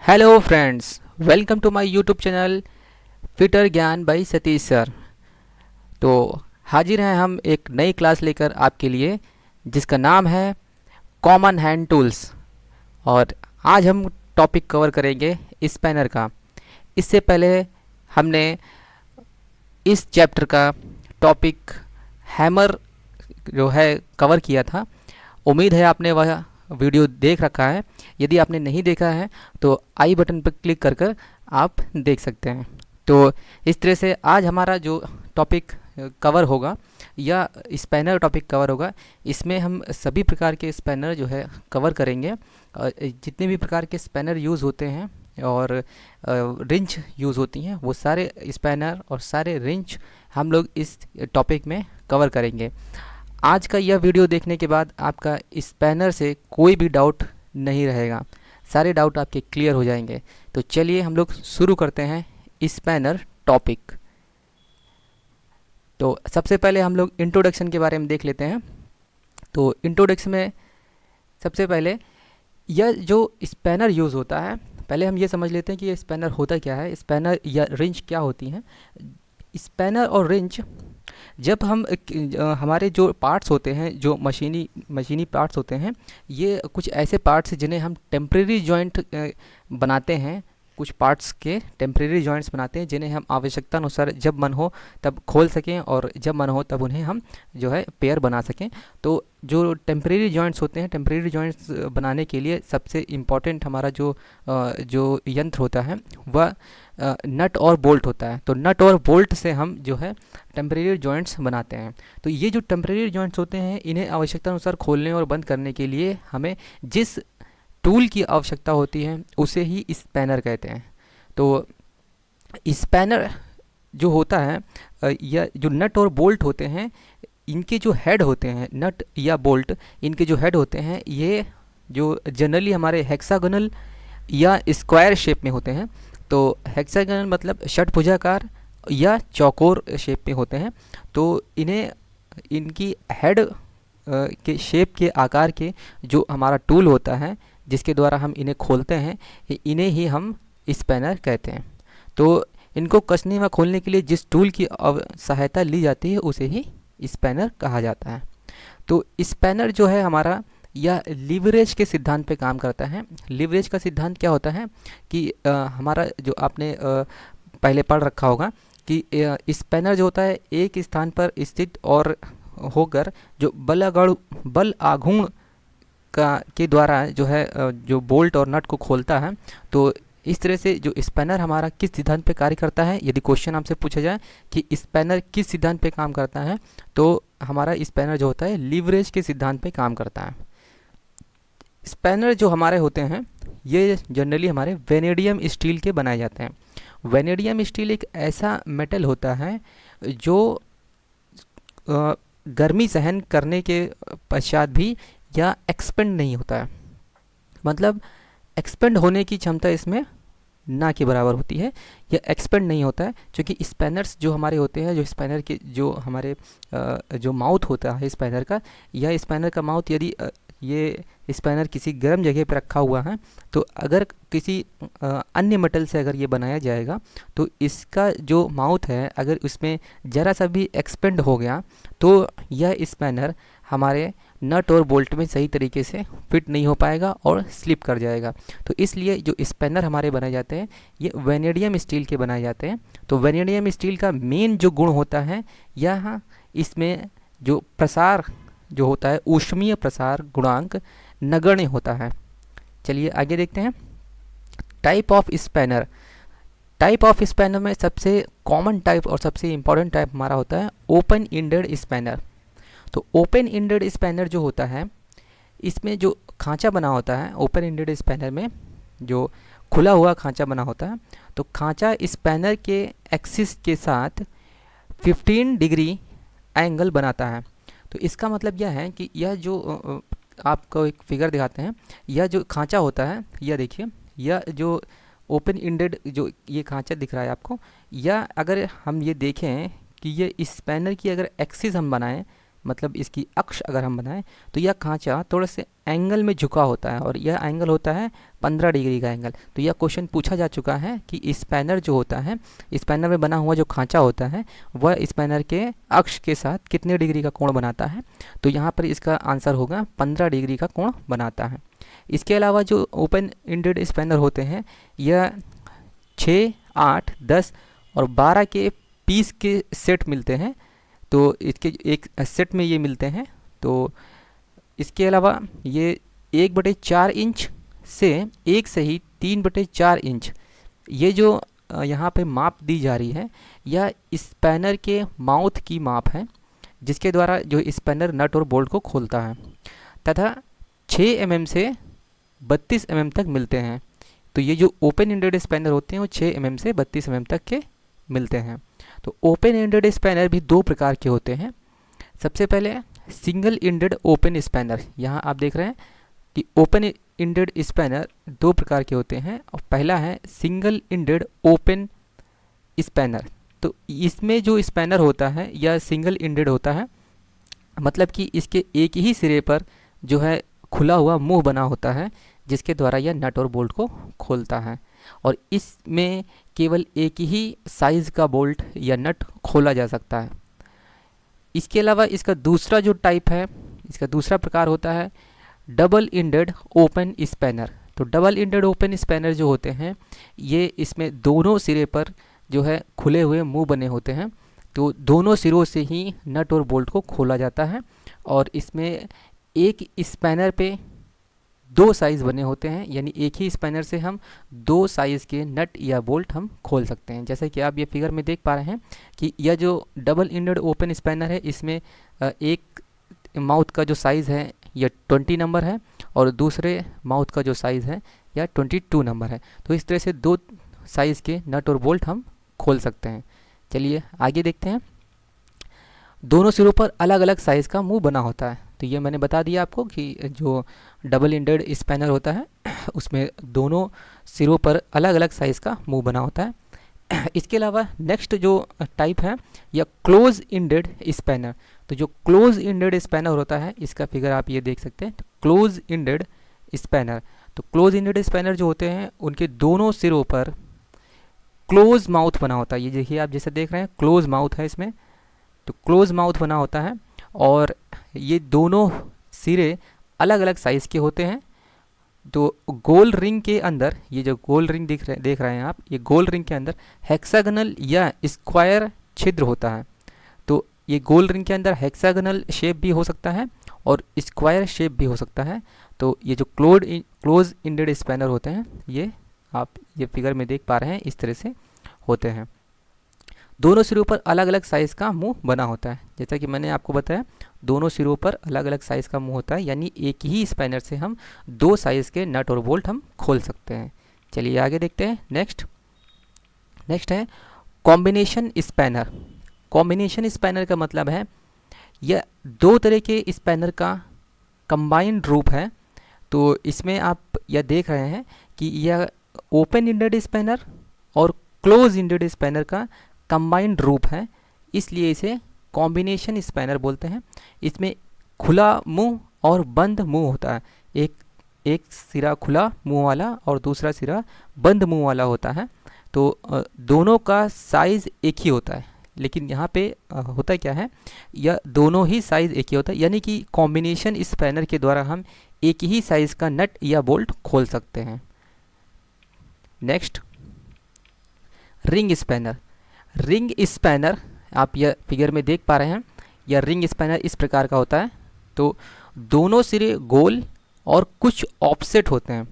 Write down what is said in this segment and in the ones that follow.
Hello friends, welcome to my YouTube channel fitter Gyan by Satish sir. तो हाजिर हैं हम एक नई क्लास लेकर आपके लिए, जिसका नाम है कॉमन हैंड टूल्स। और आज हम टॉपिक कवर करेंगे स्पैनर का। इससे पहले हमने इस चैप्टर का टॉपिक हैमर जो है कवर किया था। उम्मीद है आपने वह वीडियो देख रखा है। यदि आपने नहीं देखा है तो आई बटन पर क्लिक कर कर आप देख सकते हैं। तो इस तरह से आज हमारा जो टॉपिक कवर होगा या स्पैनर टॉपिक कवर होगा, इसमें हम सभी प्रकार के स्पैनर जो है कवर करेंगे। जितने भी प्रकार के स्पैनर यूज़ होते हैं और रिंच यूज़ होती हैं, वो सारे स्पैनर और सारे रिंच हम लोग इस टॉपिक में कवर करेंगे। आज का यह वीडियो देखने के बाद आपका स्पैनर से कोई भी डाउट नहीं रहेगा, सारे डाउट आपके क्लियर हो जाएंगे। तो चलिए हम लोग शुरू करते हैं स्पैनर टॉपिक। तो सबसे पहले हम लोग इंट्रोडक्शन के बारे में देख लेते हैं। तो इंट्रोडक्शन में सबसे पहले यह जो स्पैनर यूज़ होता है, पहले हम ये समझ लेते हैं कि ये स्पैनर होता क्या है, स्पैनर या रिंच क्या होती हैं। स्पैनर और रिंच, जब हम हमारे जो पार्ट्स होते हैं, जो मशीनी पार्ट्स होते हैं, ये कुछ ऐसे पार्ट्स जिन्हें हम टेम्परेरी जॉइंट बनाते हैं। कुछ पार्ट्स के टेम्परेरी जॉइंट्स बनाते हैं जिन्हें हम आवश्यकता अनुसार जब मन हो तब खोल सकें और जब मन हो तब उन्हें हम जो है पेयर बना सकें। तो जो टेम्परेरी जॉइंट्स होते हैं, टेम्परेरी जॉइंट्स बनाने के लिए सबसे इम्पॉर्टेंट हमारा जो यंत्र होता है वह नट और बोल्ट होता है। तो नट और बोल्ट से हम जो है टेम्परेरी जॉइंट्स बनाते हैं। तो ये जो टेम्परेरी जॉइंट्स होते हैं, इन्हें आवश्यकता अनुसार खोलने और बंद करने के लिए हमें जिस टूल की आवश्यकता होती है उसे ही स्पैनर कहते हैं। तो स्पैनर जो होता है या जो नट और बोल्ट होते हैं, इनके जो हेड होते हैं, नट या बोल्ट, इनके जो हेड होते हैं, ये जो जनरली हमारे हेक्सागोनल या स्क्वायर शेप में होते हैं। तो हेक्सागोनल मतलब षटभुजाकार या चौकोर शेप में होते हैं। तो इन्हें इनकी हेड के शेप के आकार के जो हमारा टूल होता है, जिसके द्वारा हम इन्हें खोलते हैं, इन्हें ही हम स्पैनर कहते हैं। तो इनको कसने व खोलने के लिए जिस टूल की सहायता ली जाती है उसे ही स्पैनर कहा जाता है। तो स्पैनर जो है हमारा या लीवरेज के सिद्धांत पे काम करता है। लीवरेज का सिद्धांत क्या होता है कि हमारा जो आपने पहले पढ़ रखा होगा कि स्पैनर जो होता है एक स्थान पर स्थित और होकर जो बल आघूर्ण के द्वारा जो है जो बोल्ट और नट को खोलता है। तो इस तरह से जो स्पैनर हमारा किस सिद्धांत पे कार्य करता है, यदि क्वेश्चन हमसे पूछा जाए कि स्पैनर किस सिद्धांत पे काम करता है, तो हमारा स्पैनर जो होता है लीवरेज के सिद्धांत पे काम करता है। स्पैनर जो हमारे होते हैं ये जनरली हमारे वेनेडियम स्टील के बनाए जाते हैं। वेनेडियम स्टील एक ऐसा मेटल होता है जो गर्मी सहन करने के पश्चात भी या एक्सपेंड नहीं होता है। मतलब एक्सपेंड होने की क्षमता इसमें ना के बराबर होती है, या एक्सपेंड नहीं होता है। क्योंकि स्पैनर्स जो हमारे होते हैं, जो स्पैनर के जो हमारे जो माउथ होता है स्पैनर का, या स्पैनर का माउथ यदि ये स्पैनर किसी गर्म जगह पर रखा हुआ है, तो अगर किसी अन्य मेटल से अगर ये बनाया जाएगा तो इसका जो माउथ है, अगर उसमें ज़रा सा भी एक्सपेंड हो गया तो यह स्पैनर हमारे नट और बोल्ट में सही तरीके से फिट नहीं हो पाएगा और स्लिप कर जाएगा। तो इसलिए जो स्पैनर हमारे बनाए जाते हैं ये वेनेडियम स्टील के बनाए जाते हैं। तो वेनेडियम स्टील का मेन जो गुण होता है, यह इसमें जो प्रसार जो होता है, ऊष्मीय प्रसार गुणांक नगण्य होता है। चलिए आगे देखते हैं। Type of spanner. Type of spanner में सबसे कॉमन टाइप और सबसे इम्पॉर्टेंट टाइप हमारा होता है ओपन इंडेड स्पैनर। तो ओपन इंडेड स्पैनर जो होता है, इसमें जो खांचा बना होता है, ओपन इंडेड स्पैनर में जो खुला हुआ खांचा बना होता है, तो खांचा स्पैनर के एक्सिस के साथ 15 डिग्री एंगल बनाता है। तो इसका मतलब यह है कि यह जो आपको एक फिगर दिखाते हैं, यह जो खांचा होता है, यह देखिए, यह जो ओपन इंडेड जो ये खांचा दिख रहा है आपको, या अगर हम ये देखें कि ये स्पैनर की अगर एक्सिस हम बनाएं, मतलब इसकी अक्ष अगर हम बनाएं तो यह खांचा थोड़ा से एंगल में झुका होता है और यह एंगल होता है 15 डिग्री का एंगल। तो यह क्वेश्चन पूछा जा चुका है कि स्पैनर जो होता है, स्पैनर में बना हुआ जो खांचा होता है वह स्पैनर के अक्ष के साथ कितने डिग्री का कोण बनाता है। तो यहाँ पर इसका आंसर होगा 15 डिग्री का कोण बनाता है। इसके अलावा जो ओपन एंडेड स्पैनर होते हैं यह 6, 8, 10 और 12 के पीस के सेट मिलते हैं। तो इसके एक सेट में ये मिलते हैं। तो इसके अलावा ये 1/4 इंच से 1 से ही 3/4 इंच, ये जो यहाँ पे माप दी जा रही है यह स्पैनर के माउथ की माप है जिसके द्वारा जो स्पैनर नट और बोल्ट को खोलता है, तथा 6 mm से 32 mm तक मिलते हैं। तो ये जो ओपन एंडेड स्पैनर होते हैं वो 6 mm से 32 mm तक के मिलते हैं। तो ओपन एंडेड स्पैनर भी दो प्रकार के होते हैं। सबसे पहले सिंगल एंडेड ओपन स्पैनर, यहाँ आप देख रहे हैं कि ओपन एंडेड स्पैनर दो प्रकार के होते हैं और पहला है सिंगल एंडेड ओपन स्पैनर। तो इसमें जो स्पैनर होता है यह सिंगल एंडेड होता है, मतलब कि इसके एक ही सिरे पर जो है खुला हुआ मुंह बना होता है जिसके द्वारा यह नट और बोल्ट को खोलता है, और इसमें केवल एक ही साइज़ का बोल्ट या नट खोला जा सकता है। इसके अलावा इसका दूसरा जो टाइप है, इसका दूसरा प्रकार होता है डबल एंडेड ओपन स्पैनर। तो डबल एंडेड ओपन स्पैनर जो होते हैं ये इसमें दोनों सिरे पर जो है खुले हुए मुंह बने होते हैं। तो दोनों सिरों से ही नट और बोल्ट को खोला जाता है, और इसमें एक स्पैनर पे दो साइज़ बने होते हैं, यानी एक ही स्पैनर से हम दो साइज़ के नट या बोल्ट हम खोल सकते हैं। जैसे कि आप ये फिगर में देख पा रहे हैं कि यह जो डबल एंडेड ओपन स्पैनर है इसमें एक माउथ का जो साइज़ है यह 20 नंबर है और दूसरे माउथ का जो साइज़ है यह 22 नंबर है। तो इस तरह से दो साइज़ के नट और बोल्ट हम खोल सकते हैं। चलिए आगे देखते हैं। दोनों सिरों पर अलग अलग साइज़ का मुंह बना होता है। तो ये मैंने बता दिया आपको कि जो डबल एंडेड स्पैनर होता है उसमें दोनों सिरों पर अलग अलग साइज़ का मुंह बना होता है। इसके अलावा नेक्स्ट जो टाइप है यह क्लोज एंडेड स्पैनर। तो जो क्लोज एंडेड स्पैनर होता है इसका फिगर आप ये देख सकते हैं। तो क्लोज एंडेड स्पैनर, तो क्लोज एंडेड स्पैनर जो होते हैं उनके दोनों सिरों पर क्लोज माउथ बना होता है। ये देखिए आप जैसे देख रहे हैं क्लोज माउथ है इसमें, तो क्लोज माउथ बना होता है और ये दोनों सिरे अलग अलग साइज़ के होते हैं। तो गोल रिंग के अंदर, ये जो गोल रिंग देख रहे हैं आप, ये गोल रिंग के अंदर हेक्सागोनल या स्क्वायर छिद्र होता है। तो ये गोल रिंग के अंदर हेक्सागोनल शेप भी हो सकता है और स्क्वायर शेप भी हो सकता है। तो ये जो क्लोज एंडेड स्पैनर होते हैं ये आप ये फिगर में देख पा रहे हैं इस तरह से होते हैं। दोनों सिरों पर अलग अलग साइज़ का मुंह बना होता है। जैसा कि मैंने आपको बताया दोनों सिरों पर अलग अलग साइज़ का मुंह होता है, यानी एक ही स्पैनर से हम दो साइज़ के नट और बोल्ट हम खोल सकते हैं। चलिए आगे देखते हैं। नेक्स्ट है कॉम्बिनेशन स्पैनर। कॉम्बिनेशन स्पैनर का मतलब है यह दो तरह के स्पैनर का कंबाइंड रूप है। तो इसमें आप यह देख रहे हैं कि यह ओपन एंडेड स्पैनर और क्लोज एंडेड स्पैनर का कंबाइंड रूप है, इसलिए इसे कॉम्बिनेशन स्पैनर बोलते हैं। इसमें खुला मुंह और बंद मुंह होता है। एक सिरा खुला मुंह वाला और दूसरा सिरा बंद मुंह वाला होता है। तो दोनों का साइज़ एक ही होता है, लेकिन यहाँ पे होता क्या है, यह दोनों ही साइज़ एक ही होता है, यानी कि कॉम्बिनेशन स्पैनर के द्वारा हम एक ही साइज़ का नट या बोल्ट खोल सकते हैं। Next ring spanner. Ring spanner आप यह फिगर में देख पा रहे हैं, यह रिंग स्पैनर इस प्रकार का होता है। तो दोनों सिरे गोल और कुछ ऑफसेट होते हैं।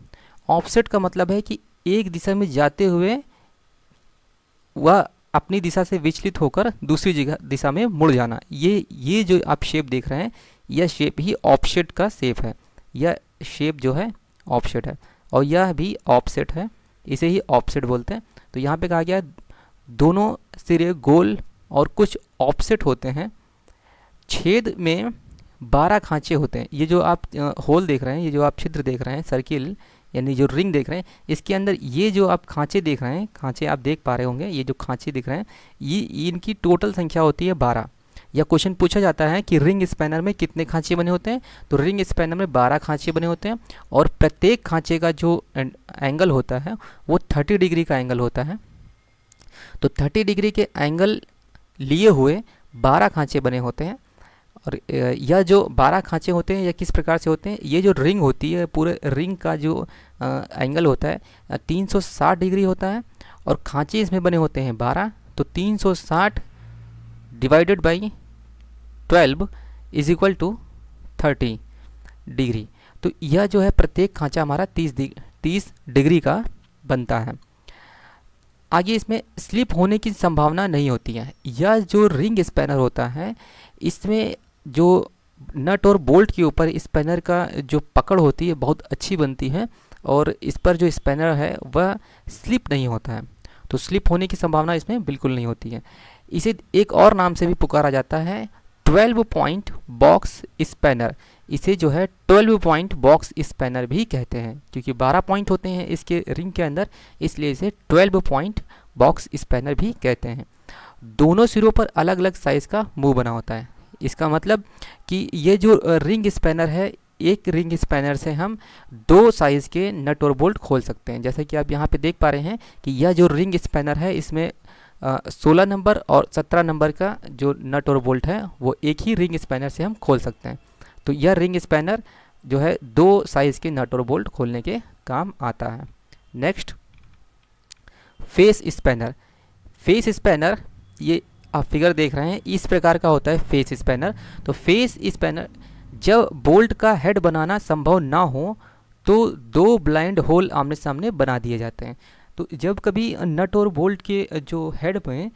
ऑफसेट का मतलब है कि एक दिशा में जाते हुए वह अपनी दिशा से विचलित होकर दूसरी दिशा में मुड़ जाना। ये जो आप शेप देख रहे हैं यह शेप ही ऑफसेट का शेप है। यह शेप जो है ऑफसेट है और यह भी ऑफसेट है, इसे ही ऑफसेट बोलते हैं। तो यहाँ पे कहा गया दोनों सिरे गोल और कुछ ऑफसेट होते हैं। छेद में 12 खांचे होते हैं। ये जो आप होल देख रहे हैं, ये जो आप छिद्र देख रहे हैं, सर्किल यानी जो रिंग देख रहे हैं, इसके अंदर ये जो आप खांचे देख रहे हैं, खांचे आप देख पा रहे होंगे, ये जो खांचे दिख रहे हैं ये इनकी टोटल संख्या होती है 12। या क्वेश्चन पूछा जाता है कि रिंग स्पैनर में कितने खांचे बने होते हैं, तो रिंग स्पैनर में 12 खांचे बने होते हैं और प्रत्येक खांचे का जो एंगल होता है वो 30 डिग्री का एंगल होता है। तो 30 डिग्री के एंगल लिए हुए 12 खांचे बने होते हैं। और यह जो 12 खांचे होते हैं यह किस प्रकार से होते हैं, ये जो रिंग होती है पूरे रिंग का जो एंगल होता है 360 डिग्री होता है और खांचे इसमें बने होते हैं 12, तो 360 divided by 12 is equal to 30 degree. तो यह जो है प्रत्येक खांचा हमारा 30 डिग्री का बनता है। आगे इसमें स्लिप होने की संभावना नहीं होती है। यह जो रिंग स्पैनर होता है इसमें जो नट और बोल्ट के ऊपर स्पैनर का जो पकड़ होती है बहुत अच्छी बनती है और इस पर जो स्पैनर है वह स्लिप नहीं होता है, तो स्लिप होने की संभावना इसमें बिल्कुल नहीं होती है। इसे एक और नाम से भी पुकारा जाता है 12 पॉइंट बॉक्स स्पैनर। इसे जो है 12 पॉइंट बॉक्स स्पैनर भी कहते हैं, क्योंकि 12 पॉइंट होते हैं इसके रिंग के अंदर, इसलिए इसे 12 पॉइंट बॉक्स स्पैनर भी कहते हैं। दोनों सिरों पर अलग अलग साइज़ का मुंह बना होता है। इसका मतलब कि ये जो रिंग स्पैनर है, एक रिंग स्पैनर से हम 2 साइज़ के नट और बोल्ट खोल सकते हैं। जैसे कि आप यहाँ पे देख पा रहे हैं कि यह जो रिंग स्पैनर है इसमें 16 नंबर और 17 नंबर का जो नट और बोल्ट है वो एक ही रिंग स्पैनर से हम खोल सकते हैं। तो यह रिंग स्पैनर जो है 2 साइज़ के नट और बोल्ट खोलने के काम आता है। Next, face spanner. Face spanner, ये आप फिगर देख रहे हैं, इस प्रकार का होता है फेस स्पैनर। तो फेस स्पैनर, जब बोल्ट का हेड बनाना संभव ना हो तो 2 ब्लाइंड होल आमने सामने बना दिए जाते हैं। तो जब कभी नट और बोल्ट के जो हेड में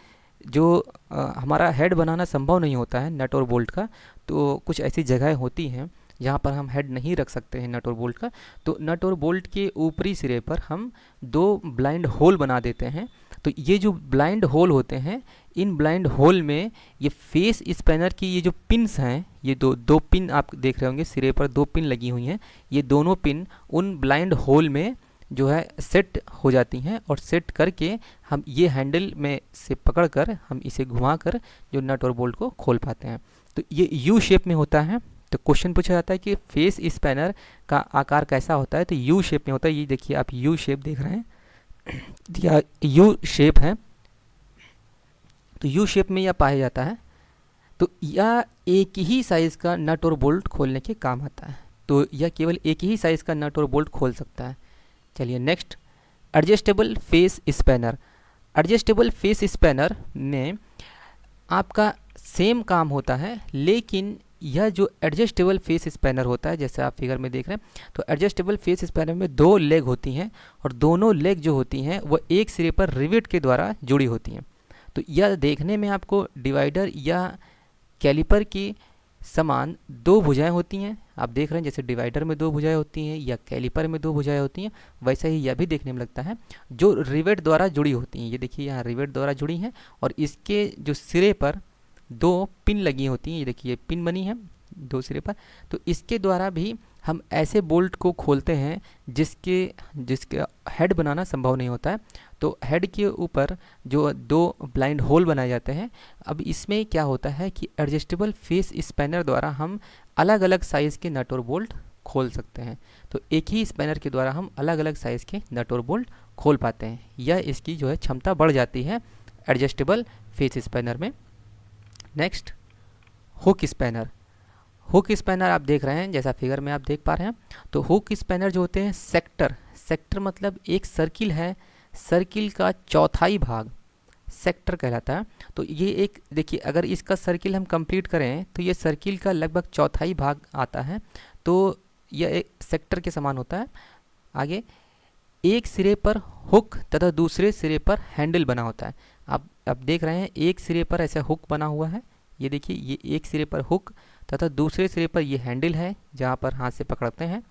जो हमारा हेड बनाना संभव नहीं होता है नट और बोल्ट का, तो कुछ ऐसी जगहें होती हैं जहाँ पर हम हेड नहीं रख सकते हैं नट और बोल्ट का, तो नट और बोल्ट के ऊपरी सिरे पर हम 2 ब्लाइंड होल बना देते हैं। तो ये जो ब्लाइंड होल होते हैं, इन ब्लाइंड होल में ये फेस स्पैनर की ये जो पिन्स हैं, ये दो पिन आप देख रहे होंगे, सिरे पर 2 पिन लगी हुई हैं, ये दोनों पिन उन ब्लाइंड होल में जो है सेट हो जाती हैं और सेट करके हम ये हैंडल में से पकड़कर हम इसे घुमाकर जो नट और बोल्ट को खोल पाते हैं। तो ये यू शेप में होता है। तो क्वेश्चन पूछा जाता है कि फेस स्पैनर का आकार कैसा होता है, तो यू शेप में होता है। ये देखिए आप यू शेप देख रहे हैं, या यू शेप है, तो यू शेप में यह पाया जाता है। तो यह एक ही साइज़ का नट और बोल्ट खोलने के काम आता है। तो यह केवल एक ही साइज़ का नट और बोल्ट खोल सकता है। चलिए next, adjustable face spanner. Adjustable face spanner में आपका सेम काम होता है, लेकिन यह जो एडजस्टेबल फेस स्पैनर होता है, जैसे आप फिगर में देख रहे हैं, तो एडजस्टेबल फेस स्पैनर में 2 लेग होती हैं और दोनों लेग जो होती हैं वह एक सिरे पर रिवेट के द्वारा जुड़ी होती हैं। तो यह देखने में आपको डिवाइडर या कैलिपर की समान 2 भुजाएं होती हैं। आप देख रहे हैं जैसे डिवाइडर में 2 भुजाएं होती हैं या कैलिपर में 2 भुजाएं होती हैं, वैसा ही यह भी देखने में लगता है, जो रिवेट द्वारा जुड़ी होती हैं। ये देखिए यहाँ रिवेट द्वारा जुड़ी हैं और इसके जो सिरे पर 2 पिन लगी होती हैं। ये देखिए पिन बनी है 2 सिरे पर। तो इसके द्वारा भी हम ऐसे बोल्ट को खोलते हैं जिसके हेड बनाना संभव नहीं होता है। तो हेड के ऊपर जो 2 ब्लाइंड होल बनाए जाते हैं। अब इसमें क्या होता है कि एडजस्टेबल फेस स्पैनर द्वारा हम अलग अलग साइज़ के नट और बोल्ट खोल सकते हैं। तो एक ही स्पैनर के द्वारा हम अलग अलग साइज़ के नट और बोल्ट खोल पाते हैं। यह इसकी जो है क्षमता बढ़ जाती है एडजस्टेबल फेस स्पैनर में। Next, hook spanner. Hook spanner आप देख रहे हैं, जैसा फिगर में आप देख पा रहे हैं। तो हुक स्पैनर जो होते हैं सेक्टर मतलब एक सर्किल है, सर्किल का चौथाई भाग सेक्टर कहलाता है। तो ये एक देखिए, अगर इसका सर्किल हम कंप्लीट करें तो ये सर्किल का लगभग चौथाई भाग आता है। तो यह एक सेक्टर के समान होता है। आगे एक सिरे पर हुक तथा दूसरे सिरे पर हैंडल बना होता है। आप देख रहे हैं एक सिरे पर ऐसा हुक बना हुआ है। ये देखिए, ये एक सिरे पर हुक तथा दूसरे सिरे पर ये हैंडल है जहाँ पर हाथ से पकड़ते हैं।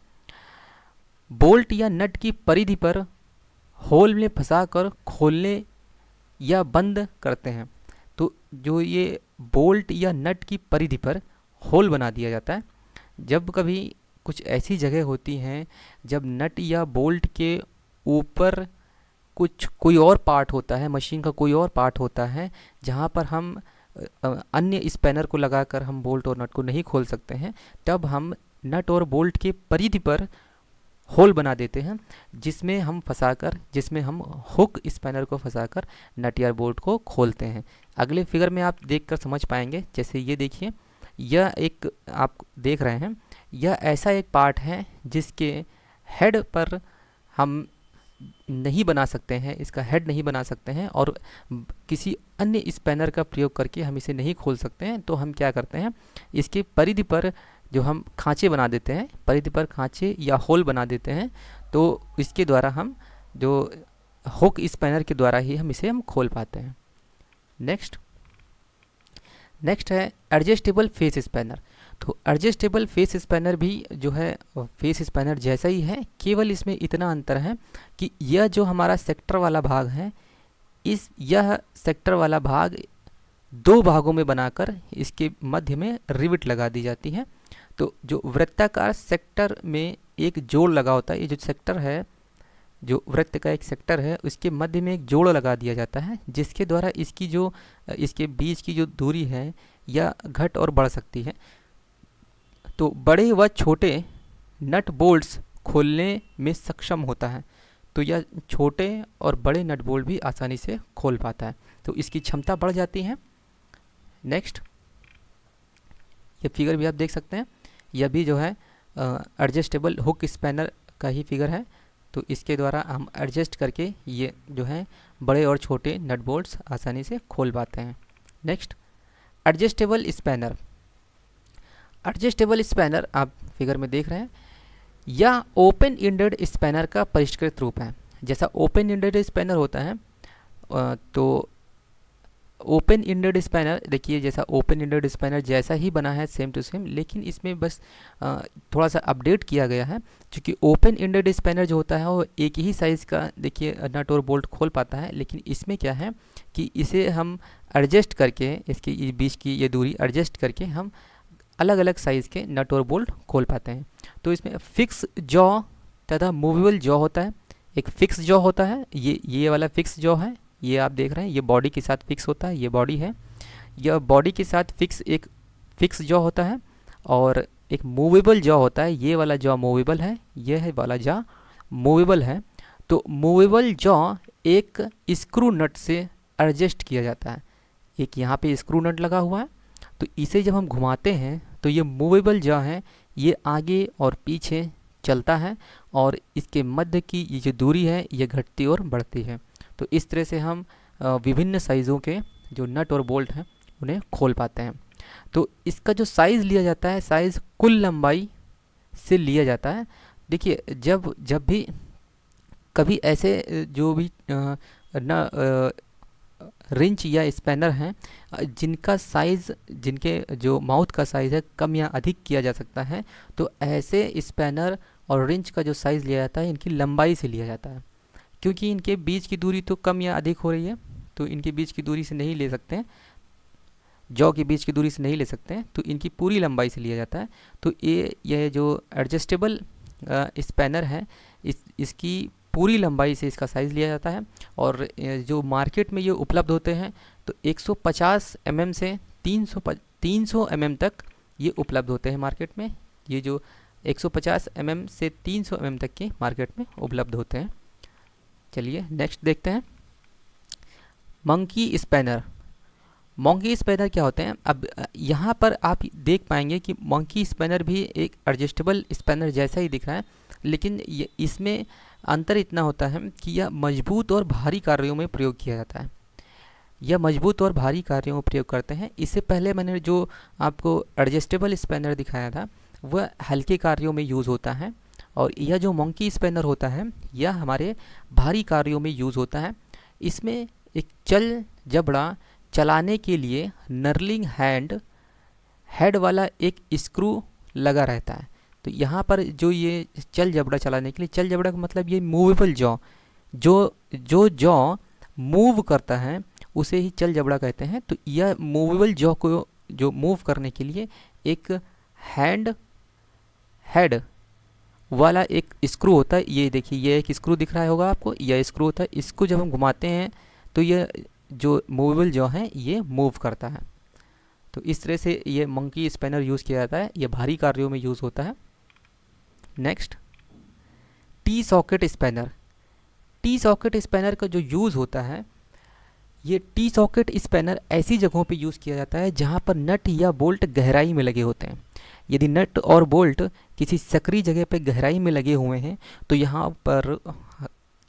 बोल्ट या नट की परिधि पर होल में फंसाकर खोलने या बंद करते हैं। तो जो ये बोल्ट या नट की परिधि पर होल बना दिया जाता है। जब कभी कुछ ऐसी जगह होती हैं जब नट या बोल्ट के ऊपर कोई और पार्ट होता है, मशीन का कोई और पार्ट होता है, जहाँ पर हम अन्य स्पैनर को लगाकर हम बोल्ट और नट को नहीं खोल सकते हैं, तब हम नट और बोल्ट के परिधि पर होल बना देते हैं, जिसमें हम हुक स्पैनर को फंसाकर नट या बोल्ट को खोलते हैं। अगले फिगर में आप देखकर समझ पाएंगे। जैसे ये देखिए, यह एक आप देख रहे हैं, यह ऐसा एक पार्ट है जिसके हेड पर हम नहीं बना सकते हैं, इसका हेड नहीं बना सकते हैं और किसी अन्य स्पैनर का प्रयोग करके हम इसे नहीं खोल सकते हैं। तो हम क्या करते हैं, इसके परिधि पर जो हम खांचे बना देते हैं, परिधि पर खांचे या होल बना देते हैं, तो इसके द्वारा हम जो हुक स्पैनर के द्वारा ही हम इसे खोल पाते हैं। नेक्स्ट है एडजस्टेबल फेस स्पैनर। तो एडजस्टेबल फेस स्पैनर भी जो है फेस स्पैनर जैसा ही है, केवल इसमें इतना अंतर है कि यह जो हमारा सेक्टर वाला भाग है, यह सेक्टर वाला भाग दो भागों में बनाकर इसके मध्य में रिविट लगा दी जाती है। तो जो वृत्ताकार सेक्टर में एक जोड़ लगा होता है, ये जो सेक्टर है, जो वृत्त का एक सेक्टर है, उसके मध्य में एक जोड़ लगा दिया जाता है, जिसके द्वारा इसके बीच की जो दूरी है यह घट और बढ़ सकती है। तो बड़े व छोटे नट बोल्ट्स खोलने में सक्षम होता है। तो यह छोटे और बड़े नट बोल्ट भी आसानी से खोल पाता है, तो इसकी क्षमता बढ़ जाती है। नेक्स्ट, ये फिगर भी आप देख सकते हैं, यह भी जो है एडजस्टेबल हुक स्पैनर का ही फिगर है। तो इसके द्वारा हम एडजस्ट करके ये जो है बड़े और छोटे नट बोल्ट्स आसानी से खोल पाते हैं। Next, adjustable spanner. Adjustable spanner आप फिगर में देख रहे हैं, यह ओपन एंडेड स्पैनर का परिष्कृत रूप है। जैसा ओपन एंडेड स्पैनर होता है, तो ओपन एंडेड स्पैनर देखिए, जैसा ओपन एंडेड स्पैनर जैसा ही बना है सेम टू सेम, लेकिन इसमें बस थोड़ा सा अपडेट किया गया है। क्योंकि ओपन एंडेड स्पैनर जो होता है वो एक ही साइज़ का देखिए नट और बोल्ट खोल पाता है, लेकिन इसमें क्या है कि इसे हम एडजस्ट करके, इसके बीच की ये दूरी एडजस्ट करके हम अलग अलग साइज़ के नट और बोल्ट खोल पाते हैं। तो इसमें फिक्स जॉ तथा मूवेबल जॉ होता है। एक फिक्स जॉ होता है, ये वाला फिक्स जॉ है, ये आप देख रहे हैं, ये बॉडी के साथ फिक्स होता है, ये बॉडी है, यह बॉडी के साथ एक फिक्स जॉ होता है। और एक मूवेबल जॉ होता है, ये वाला जॉ मूवेबल है, ये है वाला जॉ मूवेबल है। तो मूवेबल जॉ एक स्क्रू नट से एडजस्ट किया जाता है। एक यहाँ पे स्क्रू नट लगा हुआ है, तो इसे जब हम घुमाते हैं तो ये मूवेबल जॉ है, ये आगे और पीछे चलता है और इसके मध्य की ये जो दूरी है ये घटती और बढ़ती है। तो इस तरह से हम विभिन्न साइज़ों के जो नट और बोल्ट हैं उन्हें खोल पाते हैं। तो इसका जो साइज़ लिया जाता है, साइज़ कुल लंबाई से लिया जाता है। देखिए, जब भी कभी ऐसे जो भी रिंच या स्पैनर हैं जिनका साइज़, जिनके जो माउथ का साइज़ है कम या अधिक किया जा सकता है, तो ऐसे स्पैनर और रिंच का जो साइज़ लिया जाता है इनकी लंबाई से लिया जाता है। क्योंकि इनके बीच की दूरी तो कम या अधिक हो रही है, तो इनके बीच की दूरी से नहीं ले सकते हैं, जॉ के बीच की दूरी से नहीं ले सकते हैं, तो इनकी पूरी लंबाई से लिया जाता है। तो ये जो एडजस्टेबल स्पैनर है, इसकी पूरी लंबाई से इसका साइज़ लिया जाता है। और जो मार्केट में ये उपलब्ध होते हैं, तो 150 mm से 300 mm तक ये उपलब्ध होते हैं मार्केट में। ये जो 150 mm से 300 mm तक के मार्केट में उपलब्ध होते हैं। चलिए नेक्स्ट देखते हैं, मंकी स्पैनर। मंकी स्पैनर क्या होते हैं? अब यहाँ पर आप देख पाएंगे कि मंकी स्पैनर भी एक एडजस्टेबल स्पैनर जैसा ही दिख रहा है, लेकिन इसमें अंतर इतना होता है कि यह मजबूत और भारी कार्यों में प्रयोग किया जाता है। यह मजबूत और भारी कार्यों में प्रयोग करते हैं। इससे पहले मैंने जो आपको एडजस्टेबल स्पैनर दिखाया था वह हल्के कार्यों में यूज़ होता है, और यह जो मंकी स्पैनर होता है यह हमारे भारी कार्यों में यूज़ होता है। इसमें एक चल जबड़ा चलाने के लिए नर्लिंग हेड वाला एक स्क्रू लगा रहता है। तो यहाँ पर जो ये चल जबड़ा चलाने के लिए, चल जबड़ा का मतलब ये मूवेबल जॉ, जो जॉ मूव करता है उसे ही चल जबड़ा कहते हैं। तो यह मूवेबल जॉ को जो मूव करने के लिए एक हेड वाला एक स्क्रू होता है। ये देखिए, ये एक स्क्रू दिख रहा होगा आपको, यह स्क्रू होता है। इसको जब हम घुमाते हैं तो यह जो मूवेबल जॉ है ये मूव करता है। तो इस तरह से ये मंकी स्पैनर यूज़ किया जाता है, ये भारी कार्यों में यूज़ होता है। Next, T socket spanner. T socket spanner का जो यूज़ होता है, ये टी सॉकेट स्पैनर ऐसी जगहों पे यूज़ किया जाता है जहाँ पर नट या बोल्ट गहराई में लगे होते हैं। यदि नट और बोल्ट किसी सकरी जगह पे गहराई में लगे हुए हैं तो यहाँ पर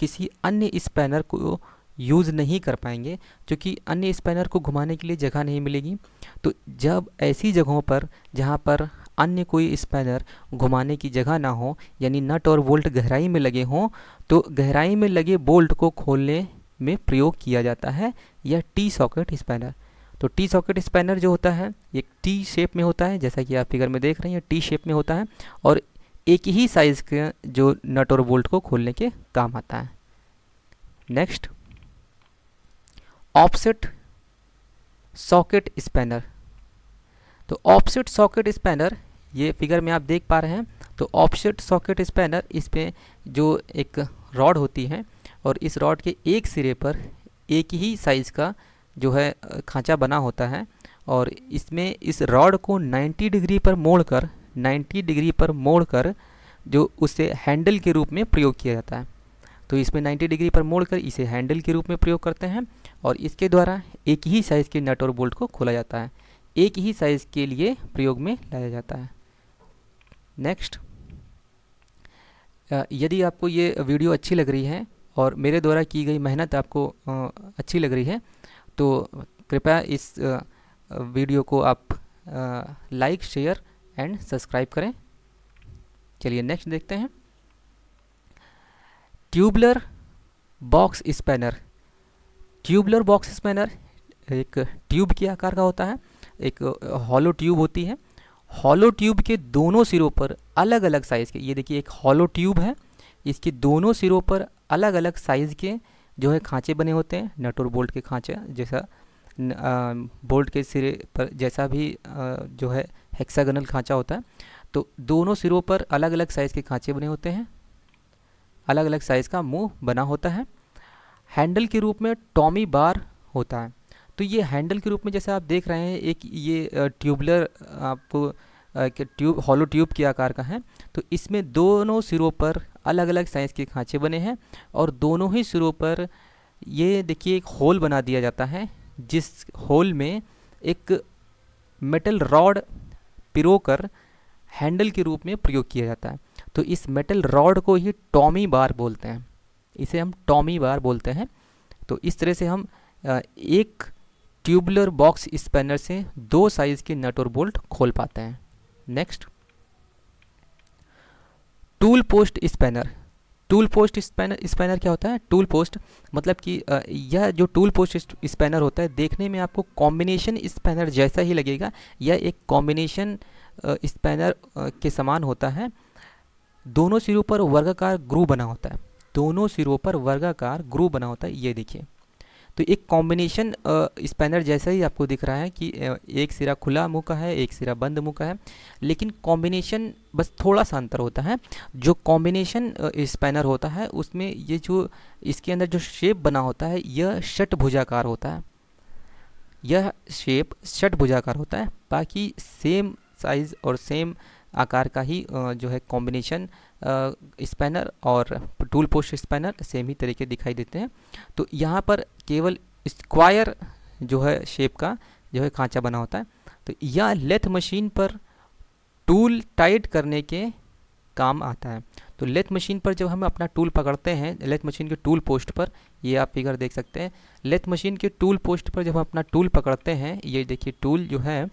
किसी अन्य स्पैनर को यूज़ नहीं कर पाएंगे, क्योंकि अन्य स्पैनर को घुमाने के लिए जगह नहीं मिलेगी। तो जब ऐसी जगहों पर जहाँ पर अन्य कोई स्पैनर घुमाने की जगह ना हो, यानी नट और बोल्ट गहराई में लगे हों, तो गहराई में लगे बोल्ट को खोलने में प्रयोग किया जाता है यह टी सॉकेट स्पैनर। तो टी सॉकेट स्पैनर जो होता है ये टी शेप में होता है, जैसा कि आप फिगर में देख रहे हैं, टी शेप में होता है और एक ही साइज़ के जो नट और बोल्ट को खोलने के काम आता है। Next, offset socket spanner. तो ऑफसेट सॉकेट स्पैनर, ये फिगर में आप देख पा रहे हैं। तो ऑफसेट सॉकेट स्पैनर, इस पे जो एक रॉड होती है और इस रॉड के एक सिरे पर एक ही साइज़ का जो है खांचा बना होता है और इसमें इस रॉड को 90 डिग्री पर मोड़कर 90 डिग्री पर मोड़कर जो उसे हैंडल के रूप में प्रयोग किया जाता है। तो इसमें 90 डिग्री पर मोड़कर इसे हैंडल के रूप में प्रयोग करते हैं और इसके द्वारा एक ही साइज़ के नट और बोल्ट को खोला जाता है, एक ही साइज़ के लिए प्रयोग में लाया जाता है। नेक्स्ट, यदि आपको ये वीडियो अच्छी लग रही है और मेरे द्वारा की गई मेहनत आपको अच्छी लग रही है तो कृपया इस वीडियो को आप लाइक, शेयर एंड सब्सक्राइब करें। चलिए नेक्स्ट देखते हैं, tubular box spanner. Tubular box spanner एक ट्यूब के आकार का होता है, एक हॉलो ट्यूब होती है। हॉलो ट्यूब के दोनों सिरों पर अलग अलग साइज़ के, ये देखिए एक हॉलो ट्यूब है, इसके दोनों सिरों पर अलग अलग साइज़ के जो है खांचे बने होते हैं, नट और बोल्ट के खांचे जैसा बोल्ट के सिरे पर जैसा भी जो है हेक्सागोनल खांचा होता है। तो दोनों सिरों पर अलग अलग साइज़ के खांचे बने होते हैं, अलग अलग साइज़ का मुंह बना होता है। हैंडल के रूप में टॉमी बार होता है। तो ये हैंडल के रूप में जैसे आप देख रहे हैं, एक ये ट्यूबलर आपको ट्यूब हॉलो ट्यूब के आकार का है। तो इसमें दोनों सिरों पर अलग अलग साइज़ के खांचे बने हैं और दोनों ही सिरों पर ये देखिए एक होल बना दिया जाता है, जिस होल में एक मेटल रॉड पिरोकर हैंडल के रूप में प्रयोग किया जाता है। तो इस मेटल रॉड को ही टॉमी बार बोलते हैं, इसे हम टॉमी बार बोलते हैं। तो इस तरह से हम एक ट्यूबुलर बॉक्स स्पैनर से दो साइज़ के नट और बोल्ट खोल पाते हैं। Next, tool post spanner. Tool post spanner क्या होता है? टूल पोस्ट मतलब कि यह जो टूल पोस्ट स्पैनर होता है देखने में आपको कॉम्बिनेशन स्पैनर जैसा ही लगेगा। यह एक कॉम्बिनेशन स्पैनर के समान होता है। दोनों सिरों पर वर्गाकार ग्रू बना होता है, दोनों सिरों पर वर्गाकार ग्रू बना होता है, ये देखिए। तो एक कॉम्बिनेशन स्पैनर जैसा ही आपको दिख रहा है कि एक सिरा खुला मुंह का है, एक सिरा बंद मुंह का है, लेकिन कॉम्बिनेशन बस थोड़ा सा अंतर होता है। जो कॉम्बिनेशन स्पैनर होता है उसमें ये जो इसके अंदर जो शेप बना होता है यह षटभुजाकार होता है, यह शेप षटभुजाकार होता है। बाकी सेम साइज़ और सेम आकार का ही जो है कॉम्बिनेशन स्पैनर और टूल पोस्ट स्पैनर सेम ही तरीके दिखाई देते हैं। तो यहाँ पर केवल स्क्वायर जो है शेप का जो है खांचा बना होता है। तो यह लेथ मशीन पर टूल टाइट करने के काम आता है। तो लेथ मशीन पर जब हम अपना टूल पकड़ते हैं, लेथ मशीन के टूल पोस्ट पर, ये आप फिगर देख सकते हैं, लेथ मशीन के टूल पोस्ट पर जब हम अपना टूल पकड़ते हैं, ये देखिए टूल जो है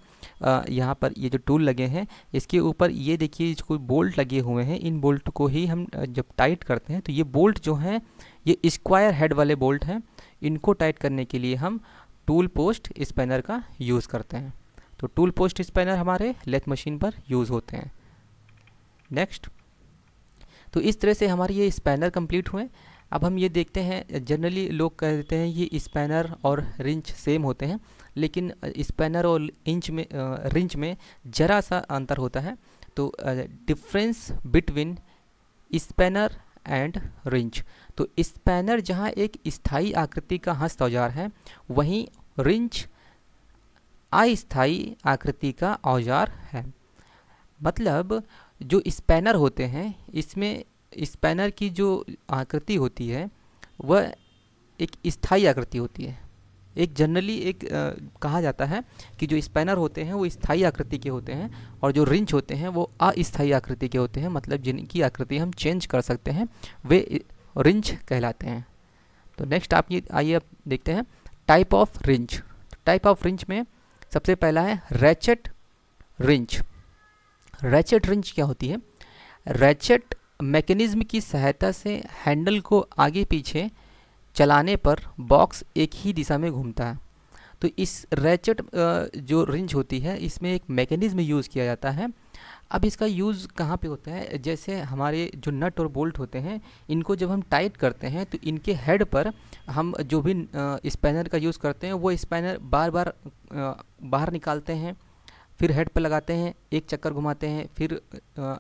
यहाँ पर ये जो टूल लगे हैं इसके ऊपर ये देखिए जो बोल्ट लगे हुए हैं, इन बोल्ट को ही हम जब टाइट करते हैं तो ये बोल्ट जो हैं ये स्क्वायर हेड वाले बोल्ट हैं। इनको टाइट करने के लिए हम टूल पोस्ट स्पैनर का यूज़ करते हैं। तो टूल पोस्ट स्पैनर हमारे लेथ मशीन पर यूज़ होते हैं। नेक्स्ट, तो इस तरह से हमारे ये स्पैनर कंप्लीट हुए। अब हम ये देखते हैं, जनरली लोग कह देते हैं ये स्पैनर और रिंच सेम होते हैं, लेकिन स्पैनर और रिंच में ज़रा सा अंतर होता है। तो difference between spanner and wrench, तो स्पैनर जहाँ एक स्थायी आकृति का हस्त औजार है, वहीं रिंच अस्थायी आकृति का औजार है। मतलब जो स्पैनर होते हैं इसमें स्पैनर की जो आकृति होती है वह एक स्थायी आकृति होती है। एक जनरली एक कहा जाता है कि जो स्पैनर होते हैं वो स्थायी आकृति के होते हैं और जो रिंच होते हैं वो अस्थायी आकृति के होते हैं, मतलब जिनकी आकृति हम चेंज कर सकते हैं वे रिंच कहलाते हैं। तो नेक्स्ट आप ये आइए अब देखते हैं type of wrench. Type of wrench में सबसे पहला है रैचेट रिंच। रैचेट रिंच क्या होती है? रैचेट मैकेनिज्म की सहायता से हैंडल को आगे पीछे चलाने पर बॉक्स एक ही दिशा में घूमता है। तो इस रैचेट जो रिंच होती है इसमें एक मैकेनिज्म यूज़ किया जाता है। अब इसका यूज़ कहाँ पे होता है? जैसे हमारे जो नट और बोल्ट होते हैं इनको जब हम टाइट करते हैं तो इनके हेड पर हम जो भी स्पैनर का यूज़ करते हैं वो स्पैनर बार बार बाहर निकालते हैं, फिर हेड पर लगाते हैं, एक चक्कर घुमाते हैं, फिर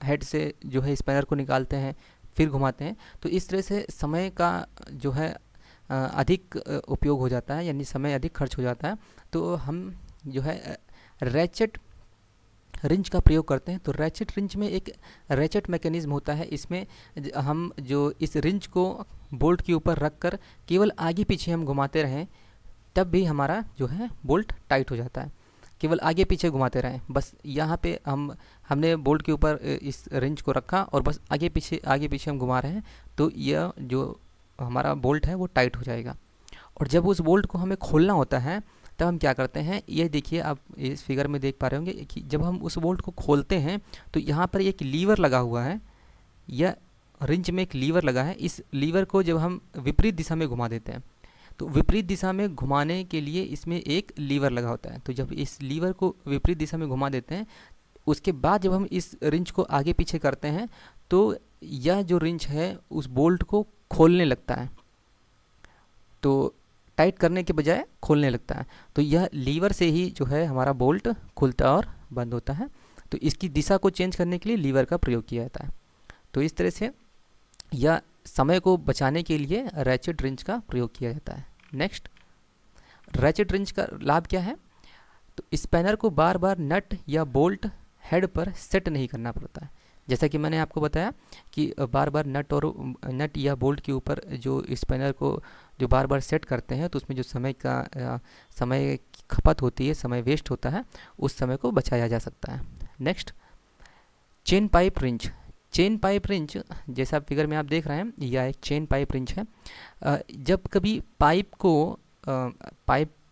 हेड से जो है स्पैनर को निकालते हैं, फिर घुमाते हैं। तो इस तरह से समय का जो है अधिक उपयोग हो जाता है, यानी समय अधिक खर्च हो जाता है। तो हम जो है रैचेट रिंच का प्रयोग करते हैं। तो रैचेट रिंच में एक रैचेट मैकेनिज्म होता है। इसमें हम जो इस रिंच को बोल्ट के ऊपर रख कर केवल आगे पीछे हम घुमाते रहें तब भी हमारा जो है बोल्ट टाइट हो जाता है। केवल आगे पीछे घुमाते रहें, बस यहाँ पे हमने बोल्ट के ऊपर इस रिंच को रखा और बस आगे पीछे हम घुमा रहे हैं तो यह जो हमारा बोल्ट है वो टाइट हो जाएगा। और जब उस बोल्ट को हमें खोलना होता है तब हम क्या करते हैं, ये देखिए आप इस फिगर में देख पा रहे होंगे कि जब हम उस बोल्ट को खोलते हैं तो यहाँ पर एक लीवर लगा हुआ है, या रिंच में एक लीवर लगा है। इस लीवर को जब हम विपरीत दिशा में घुमा देते हैं तो विपरीत दिशा में घुमाने के लिए इसमें एक लीवर लगा होता है। तो जब इस लीवर को विपरीत दिशा में घुमा देते हैं उसके बाद जब हम इस रिंच को आगे पीछे करते हैं तो यह जो रिंच है उस बोल्ट को खोलने लगता है, तो टाइट करने के बजाय खोलने लगता है। तो यह लीवर से ही जो है हमारा बोल्ट खुलता और बंद होता है। तो इसकी दिशा को चेंज करने के लिए लीवर का प्रयोग किया जाता है। तो इस तरह से यह समय को बचाने के लिए रैचेट रिंच का प्रयोग किया जाता है। नेक्स्ट, रैचेट रिंच का लाभ क्या है? तो स्पैनर को बार बार नट या बोल्ट हेड पर सेट नहीं करना पड़ता है। जैसा कि मैंने आपको बताया कि बार बार नट या बोल्ट के ऊपर जो स्पैनर को जो बार बार सेट करते हैं तो उसमें जो समय की खपत होती है, समय वेस्ट होता है, उस समय को बचाया जा सकता है। Next, chain pipe wrench. Chain pipe wrench जैसा फिगर में आप देख रहे हैं यह एक चेन पाइप रिंच है। जब कभी पाइप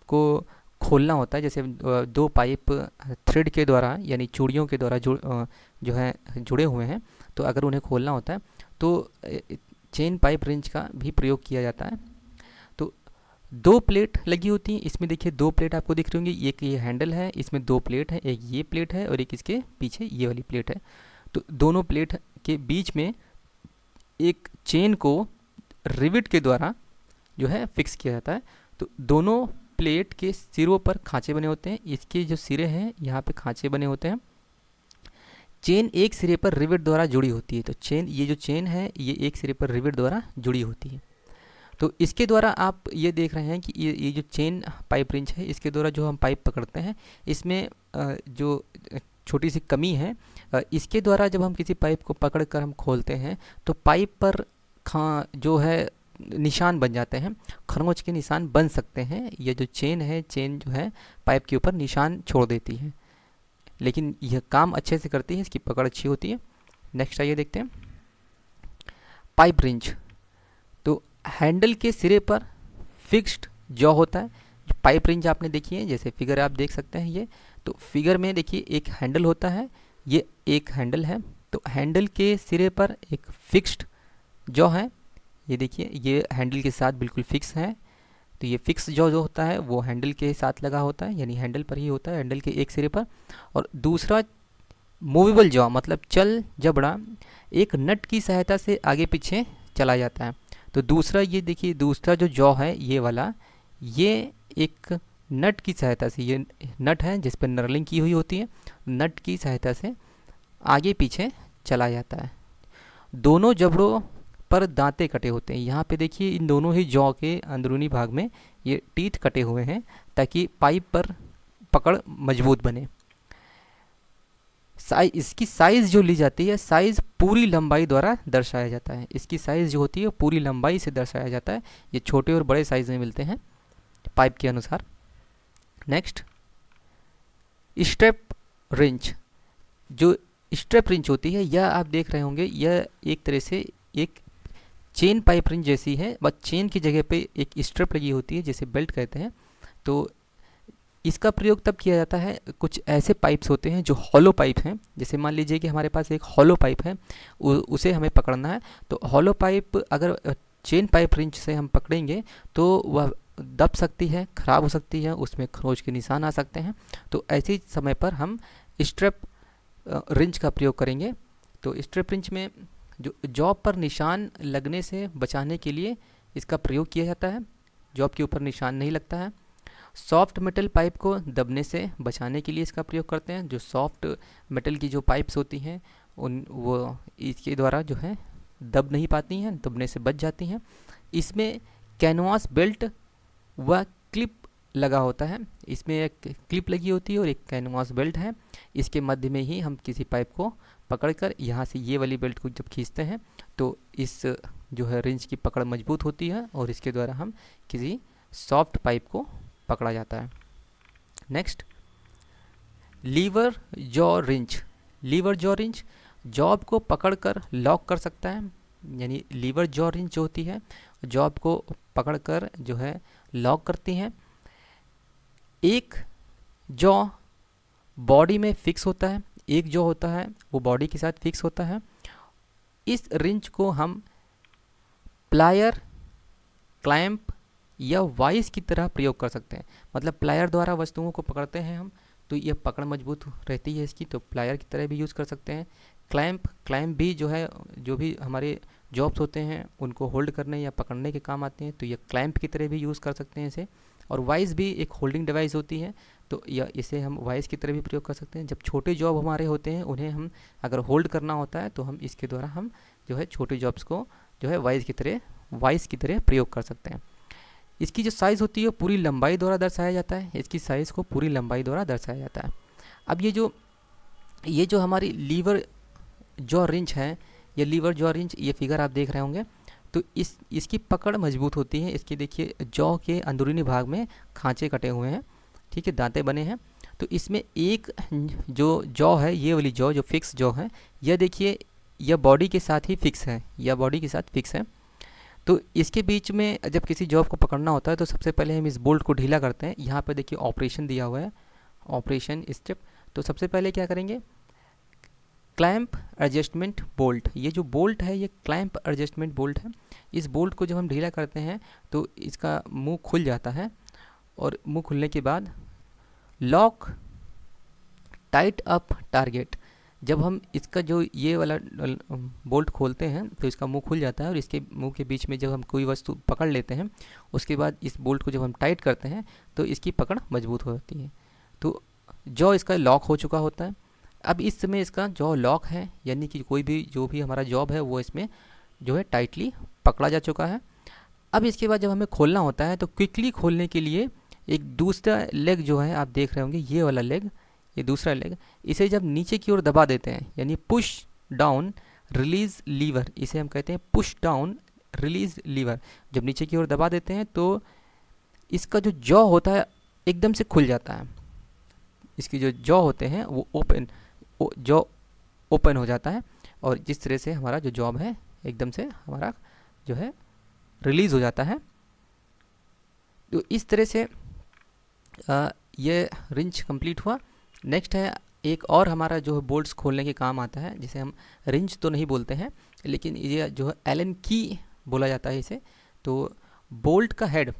को खोलना होता है, जैसे दो पाइप थ्रेड के द्वारा यानी चूड़ियों के द्वारा जो है जुड़े हुए हैं, तो अगर उन्हें खोलना होता है तो चेन पाइप रिंच का भी प्रयोग किया जाता है। तो दो प्लेट लगी होती हैं इसमें, देखिए दो प्लेट आपको दिख रही होंगी, एक ये हैंडल है, इसमें दो प्लेट है, एक ये प्लेट है और एक इसके पीछे ये वाली प्लेट है। तो दोनों प्लेट के बीच में एक चेन को रिविट के द्वारा जो है फिक्स किया जाता है। तो दोनों प्लेट के सिरों पर खांचे बने होते हैं, इसके जो सिरे हैं यहाँ पे खांचे बने होते हैं। चेन एक सिरे पर रिविट द्वारा जुड़ी होती है। तो ये जो चेन है ये एक सिरे पर रिविट द्वारा जुड़ी होती है। तो इसके द्वारा आप ये देख रहे हैं कि ये जो चेन पाइप रिंच है इसके द्वारा जो हम पाइप पकड़ते हैं इसमें जो छोटी सी कमी है, इसके द्वारा जब हम किसी पाइप को पकड़ कर हम खोलते हैं तो पाइप पर जो है निशान बन जाते हैं, खरोंच के निशान बन सकते हैं। ये जो चेन है, चेन जो है पाइप के ऊपर निशान छोड़ देती है, लेकिन यह काम अच्छे से करती है, इसकी पकड़ अच्छी होती है। नेक्स्ट आइए देखते हैं पाइप रिंच। तो हैंडल के सिरे पर फिक्स्ड जॉ होता है। पाइप रिंच आपने देखी है, जैसे फिगर आप देख सकते हैं ये, तो फिगर में देखिए एक हैंडल होता है, ये एक हैंडल है। तो हैंडल के सिरे पर एक फिक्स्ड जॉ है, ये देखिए ये हैंडल के साथ बिल्कुल फिक्स है। तो ये फिक्स जॉ जो होता है वो हैंडल के साथ लगा होता है, यानी हैंडल पर ही होता है, हैंडल के एक सिरे पर। और दूसरा मूवेबल जॉ मतलब चल जबड़ा एक नट की सहायता से आगे पीछे चला जाता है। तो दूसरा ये देखिए दूसरा जो जॉ है ये वाला, ये एक नट की सहायता से, ये नट है जिस पर नर्लिंग की हुई होती है, नट की सहायता से आगे पीछे चला जाता है। दोनों जबड़ों पर दांते कटे होते हैं। यहाँ पे देखिए इन दोनों ही जॉ के अंदरूनी भाग में ये टीथ कटे हुए हैं ताकि पाइप पर पकड़ मजबूत बने। इसकी साइज़ जो ली जाती है, साइज़ पूरी लंबाई द्वारा दर्शाया जाता है। इसकी साइज़ जो होती है पूरी लंबाई से दर्शाया जाता है। ये छोटे और बड़े साइज़ में मिलते हैं पाइप के अनुसार। Next, strap wrench. जो स्ट्रेप रिंच होती है, यह आप देख रहे होंगे, यह एक तरह से एक चेन पाइप रिंच जैसी है, बस चेन की जगह पे एक स्ट्रिप लगी होती है जिसे बेल्ट कहते हैं। तो इसका प्रयोग तब किया जाता है, कुछ ऐसे पाइप्स होते हैं जो हॉलो पाइप हैं। जैसे मान लीजिए कि हमारे पास एक हॉलो पाइप है, उसे हमें पकड़ना है। तो हॉलो पाइप अगर चेन पाइप रिंच से हम पकड़ेंगे तो वह दब सकती है, ख़राब हो सकती है, उसमें खरोंच के निशान आ सकते हैं। तो ऐसे समय पर हम स्ट्रिप रिंच का प्रयोग करेंगे। तो स्ट्रिप रिंच में जो जॉब पर निशान लगने से बचाने के लिए इसका प्रयोग किया जाता है। जॉब के ऊपर निशान नहीं लगता है। सॉफ्ट मेटल पाइप को दबने से बचाने के लिए इसका प्रयोग करते हैं। जो सॉफ्ट मेटल की जो पाइप्स होती हैं वो इसके द्वारा जो है दब नहीं पाती हैं, दबने से बच जाती हैं। इसमें कैनवास बेल्ट व क्लिप लगा होता है। इसमें एक क्लिप लगी होती है और एक कैनवास बेल्ट है। इसके मध्य में ही हम किसी पाइप को पकड़कर यहाँ से ये वाली बेल्ट को जब खींचते हैं तो इस जो है रिंच की पकड़ मजबूत होती है और इसके द्वारा हम किसी सॉफ्ट पाइप को पकड़ा जाता है। Next, lever jaw wrench. Lever jaw wrench job को पकड़कर लॉक कर सकता है। यानी लीवर जॉ रिंच जो होती है जॉब को पकड़कर जो है लॉक करती हैं। एक जॉ बॉडी में फिक्स होता है, एक जॉ होता है वो बॉडी के साथ फिक्स होता है। इस रिंच को हम प्लायर, क्लैंप या वाइस की तरह प्रयोग कर सकते हैं। मतलब प्लायर द्वारा वस्तुओं को पकड़ते हैं हम तो यह पकड़ मजबूत रहती है इसकी, तो प्लायर की तरह भी यूज़ कर सकते हैं। क्लैंप भी जो है, जो भी हमारे जॉब्स होते हैं उनको होल्ड करने या पकड़ने के काम आते हैं, तो यह क्लैंप की तरह भी यूज़ कर सकते हैं इसे। और वाइस भी एक होल्डिंग डिवाइस होती है, तो यह इसे हम वाइस की तरह भी प्रयोग कर सकते हैं। जब छोटे जॉब हमारे होते हैं उन्हें हम अगर होल्ड करना होता है तो हम इसके द्वारा हम जो है छोटे जॉब्स को जो है वाइस की तरह प्रयोग कर सकते हैं। इसकी जो साइज़ होती है पूरी लंबाई द्वारा दर्शाया जाता है। इसकी साइज़ को पूरी लंबाई द्वारा दर्शाया जाता है। अब ये जो हमारी लीवर जॉ रिंच है, ये लीवर जॉ रिंच, ये फिगर आप देख रहे होंगे, तो इसकी पकड़ मजबूत होती है। इसकी देखिए जॉ के अंदरूनी भाग में खांचे कटे हुए हैं, ठीक है, दांते बने हैं। तो इसमें एक जो जॉ है, ये वाली जॉ जो फिक्स जॉ है, यह देखिए यह बॉडी के साथ ही फिक्स है, यह बॉडी के साथ फिक्स है। तो इसके बीच में जब किसी जॉब को पकड़ना होता है तो सबसे पहले हम इस बोल्ट को ढीला करते हैं। यहाँ पर देखिए ऑपरेशन दिया हुआ है, ऑपरेशन स्टेप। तो सबसे पहले क्या करेंगे, क्लैंप एडजस्टमेंट बोल्ट। ये जो बोल्ट है ये क्लैंप एडजस्टमेंट बोल्ट है। इस बोल्ट को जब हम ढीला करते हैं तो इसका मुंह खुल जाता है और मुंह खुलने के बाद लॉक टाइट अप टारगेट। जब हम इसका जो ये वाला बोल्ट खोलते हैं तो इसका मुंह खुल जाता है और इसके मुंह के बीच में जब हम कोई वस्तु पकड़ लेते हैं उसके बाद इस बोल्ट को जब हम टाइट करते हैं तो इसकी पकड़ मजबूत हो जाती है। तो जॉ इसका लॉक हो चुका होता है। अब इस समय इसका जॉ लॉक है, यानी कि कोई भी जो भी हमारा जॉब है वो इसमें जो है टाइटली पकड़ा जा चुका है। अब इसके बाद जब हमें खोलना होता है तो क्विकली खोलने के लिए एक दूसरा लेग जो है आप देख रहे होंगे, ये वाला लेग, ये दूसरा लेग, इसे जब नीचे की ओर दबा देते हैं, यानी पुश डाउन रिलीज लीवर, इसे हम कहते हैं पुश डाउन रिलीज लीवर। जब नीचे की ओर दबा देते हैं तो इसका जो जॉ होता है एकदम से खुल जाता है। इसकी जो जॉ होते हैं वो जॉ ओपन हो जाता है और जिस तरह से हमारा जो जॉब है एकदम से हमारा जो है रिलीज़ हो जाता है। तो इस तरह से ये रिंच कंप्लीट हुआ। नेक्स्ट है एक और हमारा जो है बोल्ट्स खोलने के काम आता है, जिसे हम रिंच तो नहीं बोलते हैं लेकिन ये जो है एलन की बोला जाता है इसे। तो बोल्ट का हेड,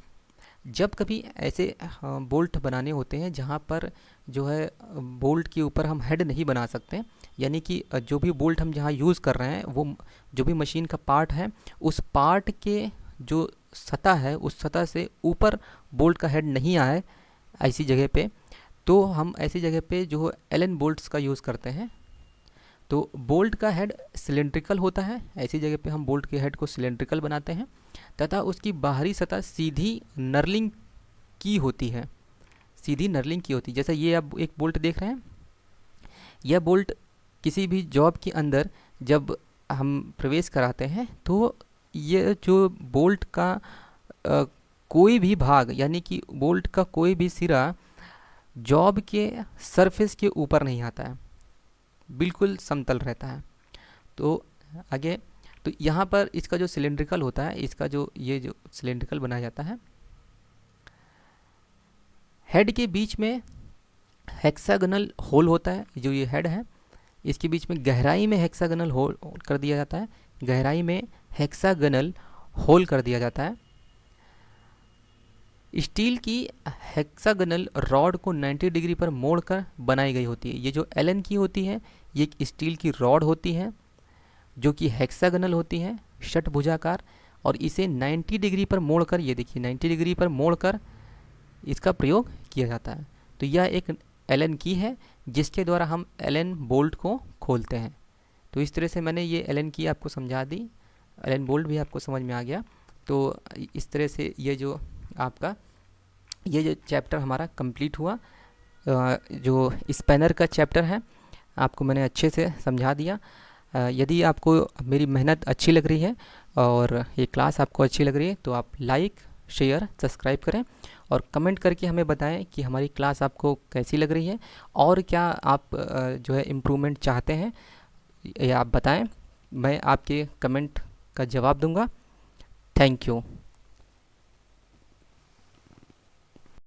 जब कभी ऐसे बोल्ट बनाने होते हैं जहाँ पर जो है बोल्ट के ऊपर हम हेड नहीं बना सकते, यानी कि जो भी बोल्ट हम जहाँ यूज़ कर रहे हैं वो जो भी मशीन का पार्ट है उस पार्ट के जो सतह है उस सतह से ऊपर बोल्ट का हेड नहीं आए ऐसी जगह पे, तो हम ऐसी जगह पे जो एलन बोल्ट्स का यूज़ करते हैं। तो बोल्ट का हेड सिलेंड्रिकल होता है, ऐसी जगह पे हम बोल्ट के हेड को सिलेंड्रिकल बनाते हैं तथा उसकी बाहरी सतह सीधी नर्लिंग की होती है, सीधी नर्लिंग की होती है। जैसे ये आप एक बोल्ट देख रहे हैं, यह बोल्ट किसी भी जॉब के अंदर जब हम प्रवेश कराते हैं तो ये जो बोल्ट का अ, कोई भी भाग, यानी कि बोल्ट का कोई भी सिरा जॉब के सरफेस के ऊपर नहीं आता है, बिल्कुल समतल रहता है। तो आगे, तो यहाँ पर इसका जो सिलेंड्रिकल होता है, इसका जो ये जो सिलेंड्रिकल बनाया जाता है, हेड के बीच में हेक्सागोनल होल होता है। जो ये हेड है इसके बीच में गहराई में हेक्सागोनल होल कर दिया जाता है, गहराई में हेक्सागोनल होल कर दिया जाता है। स्टील की हेक्सागोनल रॉड को 90 डिग्री पर मोड़कर बनाई गई होती है। ये जो एलन की होती है, ये एक स्टील की रॉड होती है जो कि हेक्सागोनल होती है, षटभुजाकार, और इसे 90 डिग्री पर मोड़कर, ये देखिए 90 डिग्री पर मोड़कर इसका प्रयोग किया जाता है। तो यह एक एलन की है जिसके द्वारा हम एलन बोल्ट को खोलते हैं। तो इस तरह से मैंने ये एलन की आपको समझा दी, एलन बोल्ट भी आपको समझ में आ गया। तो इस तरह से ये जो आपका ये जो चैप्टर हमारा कंप्लीट हुआ, जो स्पैनर का चैप्टर है, आपको मैंने अच्छे से समझा दिया। यदि आपको मेरी मेहनत अच्छी लग रही है और ये क्लास आपको अच्छी लग रही है तो आप लाइक, शेयर, सब्सक्राइब करें और कमेंट करके हमें बताएं कि हमारी क्लास आपको कैसी लग रही है और क्या आप जो है इम्प्रूवमेंट चाहते हैं, ये आप बताएं। मैं आपके कमेंट का जवाब दूंगा। Thank you.